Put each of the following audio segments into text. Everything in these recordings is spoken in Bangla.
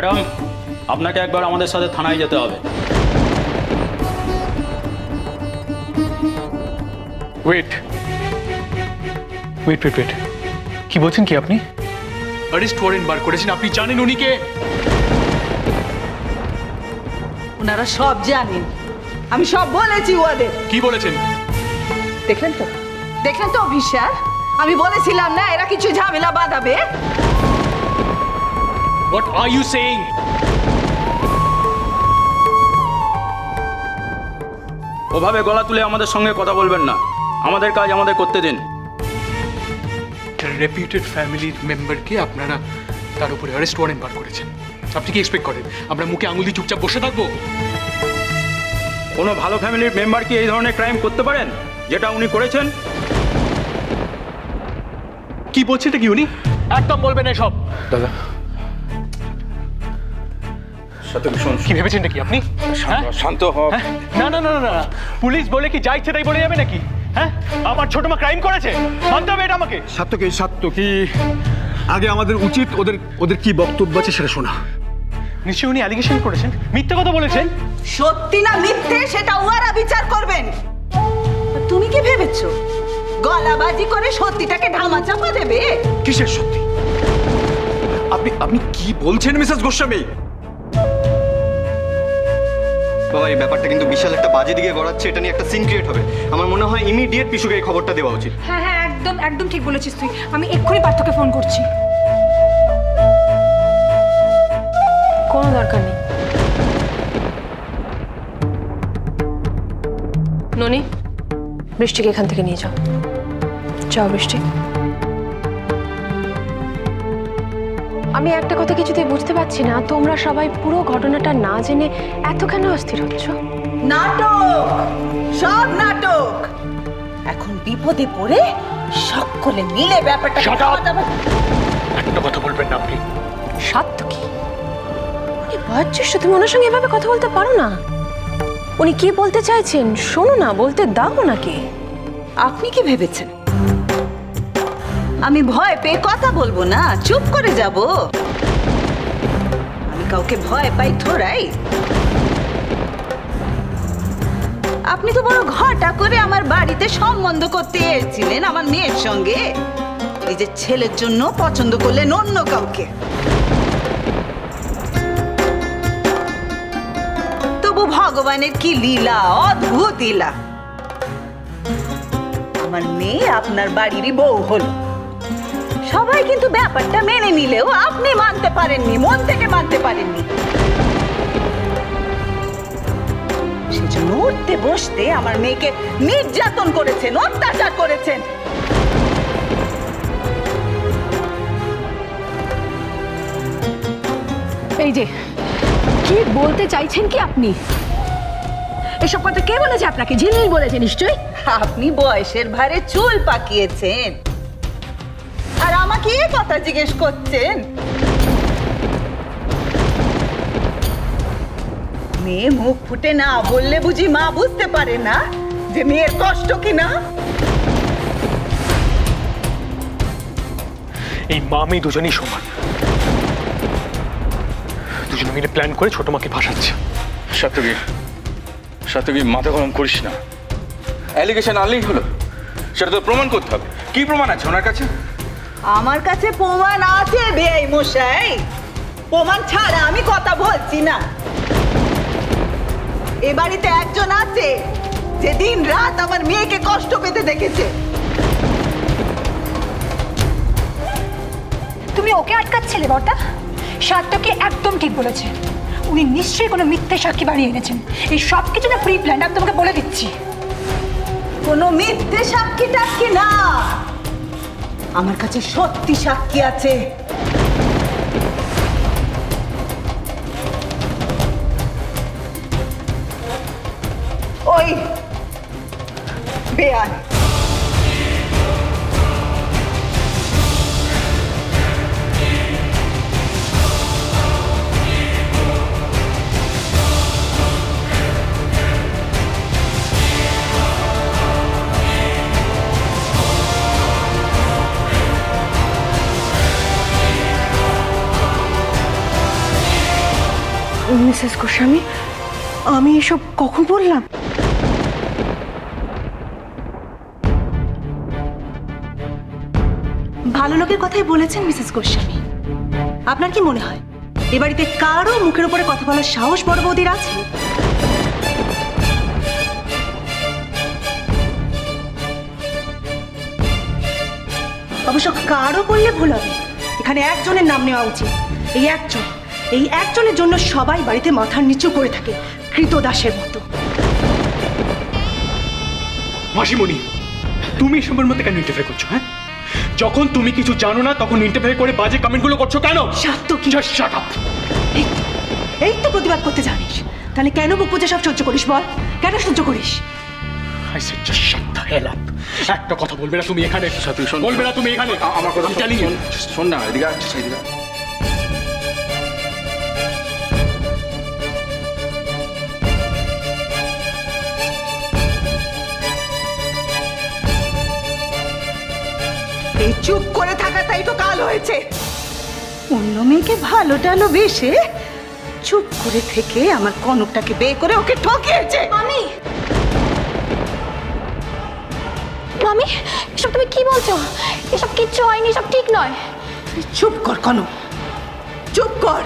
ম্যাডাম, আপনাকে একবার আমাদের সাথে থানায় যেতে হবে। ওয়েট ওয়েট ওয়েট ওয়েট, কি বলছেন কি আপনি? অ্যারেস্ট ওয়ারেন্ট বার করেছেন, আপনি জানেন উনি কে? ওনারা সব জানেন, আমি সব বলেছি ওদের। কি বলেছেন? দেখলেন তো অফিসার, আমি বলেছিলাম না এরা কিছু ঝামেলা বাঁধাবে। What are you saying? ওভাবে গলা তুলে আমাদের সঙ্গে কথা বলবেন না, আমাদের কাজ আমাদের করতে দিন। রেপিউটেড ফ্যামিলির মেম্বারকে আপনারা তার উপরে অ্যারেস্ট ওয়ারেন্ট বার করেছেন। আপনি কি এক্সপেক্ট করেন আমরা মুখে আঙুল দিয়ে চুপচাপ বসে থাকবো? কোনো ভালো ফ্যামিলির মেম্বার কি এই ধরনের ক্রাইম করতে পারেন যেটা উনি করেছেন? কি বলছে এটা কি উনি? একদম বলবেন এসব। দাদা কি ভেবেছেন নাকি আপনি? শান্ত হ। না না না না না, পুলিশ বলে কি যা ইচ্ছে তাই বলে যাবে নাকি? হ্যাঁ, আমার ছোট মা ক্রাইম করেছে, মানতে হবে এটা আমাকে। সাত্তকী, আগে আমাদের উচিত ওদের কি বক্তব্য আছে সেটা শোনা। নিশ্চয়ই উনি অ্যালিগেশন করেছেন, মিথ্যে কথা বলেছেন। সত্যি না মিথ্যে সেটা ওরা বিচার করবেন। তুমি কি ভেবেছো গলাবাজি করে সত্যিটাকে ধামা চাপা দেবে? কিসের সত্যি? আপনি কি বলছেন মিসেস গোস্বামী? বাবা, এই ব্যাপারটা কিন্তু বিশাল একটা বাজে দিকে গড়াচ্ছে, এটা নিয়ে একটা সিন ক্রিয়েট হবে। আমার মনে হয় ইমিডিয়েট পিসুকে এই খবরটা দেওয়া উচিত। হ্যাঁ হ্যাঁ, একদম একদম ঠিক বলেছিস তুই। আমি এক্ষুনি পার্থকে ফোন করছি। কোনো দরকার নেই। ননি, বৃষ্টিকে এখান থেকে নিয়ে যাও। যাও বৃষ্টি। আমি একটা কথা কিছুতেই বুঝতে পারছি না, তোমরা সবাই পুরো ঘটনাটা না জেনে এত কেন অস্থির হচ্ছ? নাটক, সব নাটক। এখন বিপদে পড়ে সকলে মিলে ব্যাপারটা একটা কথা বলবেন না আপনি। সাত্তকী, উনি বয়োজ্যেষ্ঠ, তুমি ওনার সঙ্গে এভাবে কথা বলতে পারো না। উনি কি বলতে চাইছেন শোনো না, বলতে দাও নাকি। আপনি কি ভেবেছেন আমি ভয় পেয়ে কথা বলবো না, চুপ করে যাব? আমি কাউকে ভয় পাই থোড়াই। আপনি তো বড় ঘটা করে আমার বাড়িতে সম্বন্ধ করতে এসেছিলেন আমার মেয়ের সঙ্গে, নিজের ছেলের জন্য পছন্দ করলেন অন্য কাউকে। তবু ভগবানের কি লীলা, অদ্ভুত লীলা। আমার মেয়ে আপনার বাড়িরই বউ হলো। সবাই কিন্তু ব্যাপারটা মেনে নিলেও আপনি মানতে পারেননি, মন থেকে মানতে পারেননি। সেজন্য উঠতে বসতে আমার মেয়েকে নির্যাতন করেছেন, অত্যাচার করেছেন। এই যে কি বলতে চাইছেন কি আপনি? এসব কথা কে বলেছে আপনাকে? ঝিলমিল বলেছে নিশ্চয়ই। আপনি বয়সের ভারে চুল পাকিয়েছেন আর আমাকে এই কথা জিজ্ঞেস করছেন? মেয়ে মুখ ফুটে না বললে বুঝি মা বুঝতে পারে না যে মেয়ের কষ্ট কিনা? এই মা মেয়ে দুজনেই সমান, দুজনে মিলে প্ল্যান করে ছোট মাকে ফাঁসাচ্ছে। সাত্তকী, মাথা গরম করিস না। অ্যালিগেশন আনলেই হলো, সেটা তো প্রমাণ করতে হবে। কি প্রমাণ আছে ওনার কাছে? আমার কাছে প্রমাণ আছে বেআই মশাই, প্রমাণ ছাড়া আমি কথা বলছি না। এ বাড়িতে একজন আছে যে দিন রাত আমার মেয়েকে কষ্ট পেতে দেখেছে। তুমি ওকে আটকাচ্ছিলে বর্দা? সাত্তকী একদম ঠিক বলেছে, উনি নিশ্চয়ই কোনো মিথ্যে সাক্ষী বানিয়ে এনেছেন। এই সব কিছু না প্রি প্ল্যান, আমি তোমাকে বলে দিচ্ছি। কোনো মিথ্যে সাক্ষী টাক্ষী না, আমার কাছে সত্যি সাক্ষী আছে। ওই বেয়ান, মিসেস গোস্বামী, আমি এসব কখন বললাম? ভালো লোকের কথাই বলেছেন মিসেস গোস্বামী। আপনার কি মনে হয় এ বাড়িতে কারো মুখের উপরে কথা বলার সাহস বড় বৌদির আছে? অবশ্য কারো বললে ভুল হবে, এখানে একজনের নাম নেওয়া উচিত। এই একজনের জন্য সবাই বাড়িতে মাথার নিচু করে থাকে কৃতদাসের মতো। মাসিমণি, তুমি এসবের মধ্যে কেন ইন্টারফেয়ার করছো? হ্যাঁ, যখন তুমি কিছু জানো না তখন ইন্টারফেয়ার করে বাজে কমেন্টগুলো করছো কেন? Satyaki, just shut up. এই তো প্রতিবাদ করতে জানিস, তাহলে কেন বুক বুঝে সব সহ্য করিস বল? কেন সহ্য করিস? I said just shut the hell up. একটা কথা বলবে না তুমি এখানে। তুই শোন, বলবে না তুমি এখানে। আমার কথা আমি টেলিং ইউ। শোন না, এদিকে এদিকে। এই চুপ করে থাকাটাই তো কাল হয়েছে। অন্য মেয়েকে ভালো টালো বেশে চুপ করে থেকে আমার কনকটাকে বিয়ে করে ওকে ঠকিয়েছে। মামি, মামি, এসব তুমি কি বলছো? এসব কিচ্ছু হয়নি, সব ঠিক নয়। চুপ কর কনক, চুপ কর।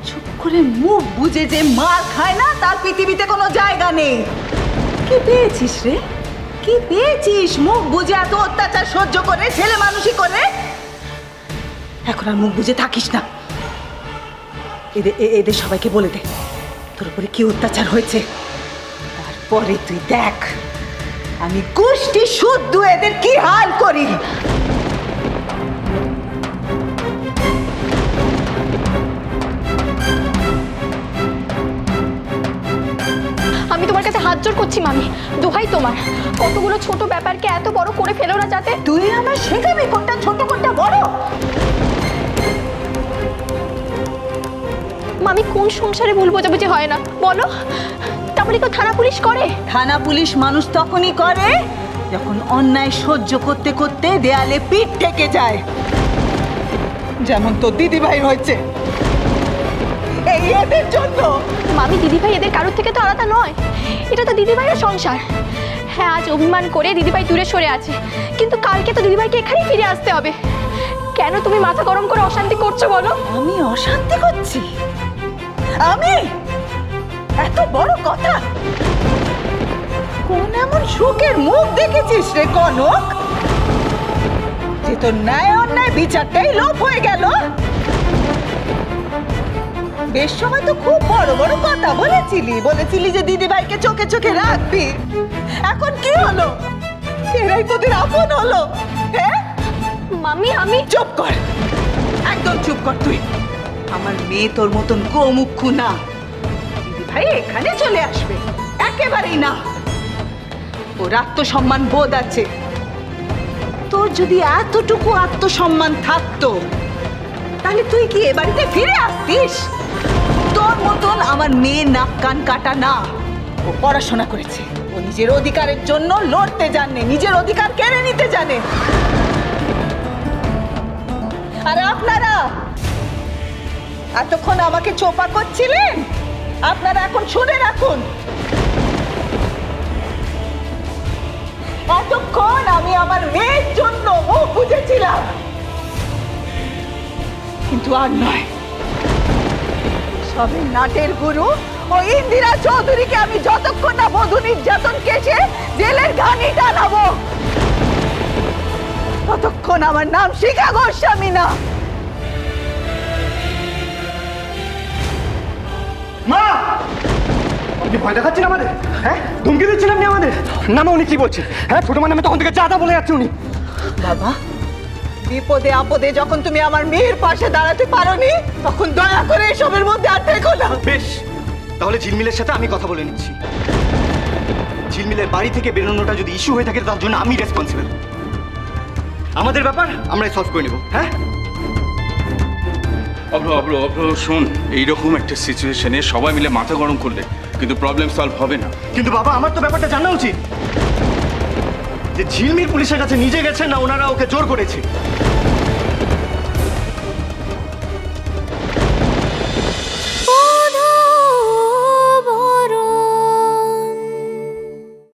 চুপ করে মুখ বুঝে যে মার খায় না তার পৃথিবীতে কোনো জায়গা নেই। কি পেয়েছিস রে? কি পেয়েছিস মুখ বুঝে এত অত্যাচার সহ্য করে, ছেলে মানুষই করে? এখন আর মুখ বুঝে থাকিস না। এদের সবাইকে বলে দে তোর উপরে কি অত্যাচার হয়েছে, তারপরে তুই দেখ আমি গোষ্ঠী শুদ্ধ এদের কি হাল করি। আমি তোমার কাছে হাত জোড় করছি মামি, দোহাই তোমার, কতগুলো ছোট ব্যাপারকে এত বড় করে ফেলো না যাতে। তুই আমার শেখাবি কোনটা ছোট কোনটা বড়? মামি, কোন সংসারে ভুল বোঝাবুঝি হয় না বলো? তারপরে কেউ থানা পুলিশ করে? থানা পুলিশ মানুষ তখনই করে যখন অন্যায় সহ্য করতে করতে দেয়ালে পিঠ ঠেকে যায়, যেমন তোর দিদিভাই হয়েছে। এই এদের জন্য। মামি, দিদিভাই এদের কারোর থেকে তো আলাদা নয়, এটা তো দিদিভাইয়ের সংসার। হ্যাঁ, আজ অভিমান করে দিদিভাই দূরে সরে আছে, কিন্তু কালকে তো দিদিভাইকে এখানেই ফিরে আসতে হবে। কেন তুমি মাথা গরম করে অশান্তি করছো বলো? আমি অশান্তি করছি? আমি? এত বড় কথা? কোন এমন সুখের মুখ দেখেছিস রে কনক, যে তোর ন্যায় অন্যায় বিচারটাই লোপ হয়ে গেল? বেশ সময় তো খুব বড় বড় কথা বলেছিলি যে দিদিভাইকে চোখে চোখে রাখবি। এখন কি হলো? এরাই তোদের আপন হলো? হ্যাঁ মামি, আমি। চুপ কর, একদম চুপ কর তুই। আমার মেয়ে তোর মতন গোমুখু না। দিদিভাই এখানে চলে আসবে একেবারেই না। ওর আত্মসম্মান বোধ আছে। তোর যদি এতটুকু আত্মসম্মান থাকতো তাহলে তুই কি এ বাড়িতে ফিরে আসতিস? তোর মতন আমার মেয়ে নাক কান কাটা না। ও পড়াশোনা করেছে, ও নিজের অধিকারের জন্য লড়তে জানে, নিজের অধিকার কেড়ে নিতে জানে। আর আপনারা এতক্ষণ আমাকে চোপা করছিলেন, আপনারা এখন শুনে রাখুন। এতক্ষণ আমি আমার মেয়ের জন্য মুখ বুঝেছিলাম, কিন্তু আর নয়। সবে নাটের গুরু ও ইন্দিরা চৌধুরীকে আমি যতক্ষণ না বধূ নির্যাতন কেসে জেলের ঘানি টানাবো ততক্ষণ আমার নাম শিখা গোস্বামী না। মা, আপনি ভয় দেখাচ্ছেন আমাদের? হ্যাঁ, ধমকি দিচ্ছেন আপনি আমাদের? না মা, উনি কি বলছেন? হ্যাঁ, ছোট মানে আমি তখন থেকে যা বলে যাচ্ছে উনি। বাবা, বিপদে আপদে যখন তুমি আমার মেয়ের পাশে দাঁড়াতে পারোনি তখন দয়া করে এসবের মধ্যে আর থেকো না। বেশ, তাহলে ঝিলমিলের সাথে আমি কথা বলে নিচ্ছি। ঝিলমিলের বাড়ি থেকে বেরোনোটা যদি ইস্যু হয়ে থাকে তার জন্য আমি রেসপন্সিবল। আমাদের ব্যাপার আমরাই সলভ করে নেব। হ্যাঁ, অভ্র শোন, এইরকম একটা সিচুয়েশনে সবাই মিলে মাথা গরম করলে কিন্তু প্রবলেম সলভ হবে না। কিন্তু বাবা, আমার তো ব্যাপারটা জানা উচিত যে ঝিলমিল পুলিশের কাছে নিজে গেছে না ওনারা ওকে জোর করেছে।